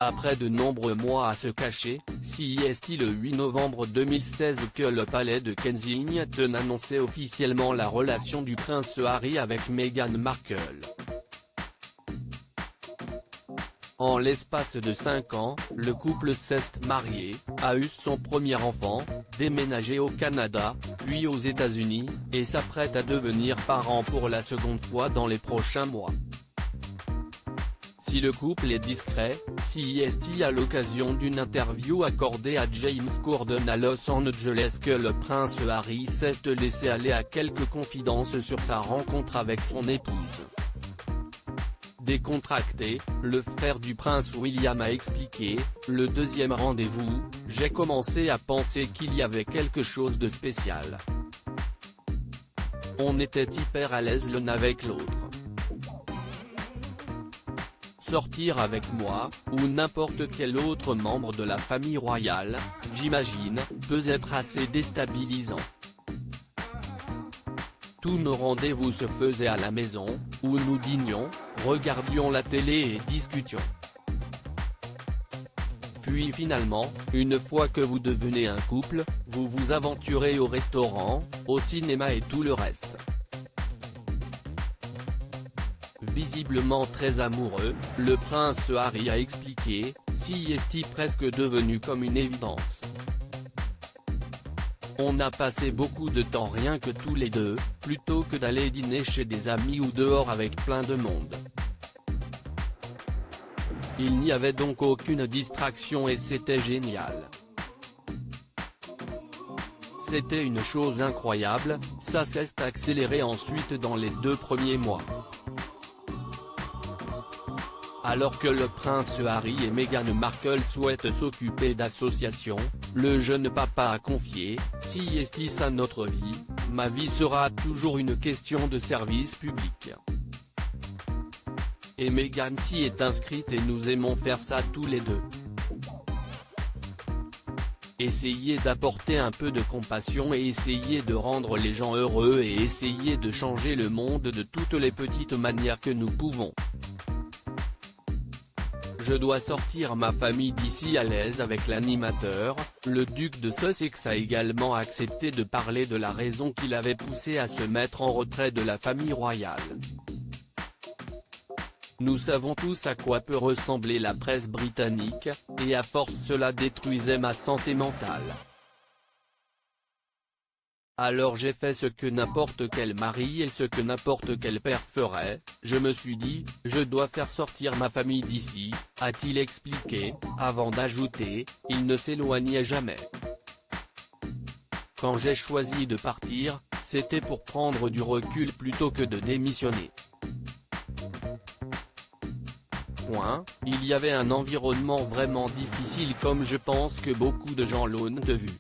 Après de nombreux mois à se cacher, CEST le 8 novembre 2016 que le palais de Kensington annonçait officiellement la relation du prince Harry avec Meghan Markle. En l'espace de 5 ans, le couple s'est marié, a eu son premier enfant, déménagé au Canada, puis aux États-Unis, et s'apprête à devenir parent pour la seconde fois dans les prochains mois. Si le couple est discret, CEST à l'occasion d'une interview accordée à James Corden à Los Angeles que le prince Harry s'est laissé aller à quelques confidences sur sa rencontre avec son épouse. Décontracté, le frère du prince William a expliqué, « Le deuxième rendez-vous, j'ai commencé à penser qu'il y avait quelque chose de spécial. On était hyper à l'aise l'un avec l'autre. Sortir avec moi, ou n'importe quel autre membre de la famille royale, j'imagine, peut être assez déstabilisant. Tous nos rendez-vous se faisaient à la maison, où nous dînions, regardions la télé et discutions. Puis finalement, une fois que vous devenez un couple, vous vous aventurez au restaurant, au cinéma et tout le reste. » Visiblement très amoureux, le prince Harry a expliqué, CEST presque devenu comme une évidence. On a passé beaucoup de temps rien que tous les deux, plutôt que d'aller dîner chez des amis ou dehors avec plein de monde. Il n'y avait donc aucune distraction et c'était génial. C'était une chose incroyable, ça s'est accéléré ensuite dans les 2 premiers mois. Alors que le prince Harry et Meghan Markle souhaitent s'occuper d'associations, le jeune papa a confié, « CEST ça notre vie, ma vie sera toujours une question de service public. Et Meghan s'y est inscrite et nous aimons faire ça tous les deux. Essayer d'apporter un peu de compassion et essayer de rendre les gens heureux et essayer de changer le monde de toutes les petites manières que nous pouvons. Je dois sortir ma famille d'ici à l'aise avec l'animateur. » Le duc de Sussex a également accepté de parler de la raison qui l'avait poussé à se mettre en retrait de la famille royale. Nous savons tous à quoi peut ressembler la presse britannique, et à force cela détruisait ma santé mentale. Alors j'ai fait ce que n'importe quel mari et ce que n'importe quel père ferait, je me suis dit, je dois faire sortir ma famille d'ici, a-t-il expliqué, avant d'ajouter, il ne s'éloignait jamais. Quand j'ai choisi de partir, c'était pour prendre du recul plutôt que de démissionner. Il y avait un environnement vraiment difficile comme je pense que beaucoup de gens l'ont vu.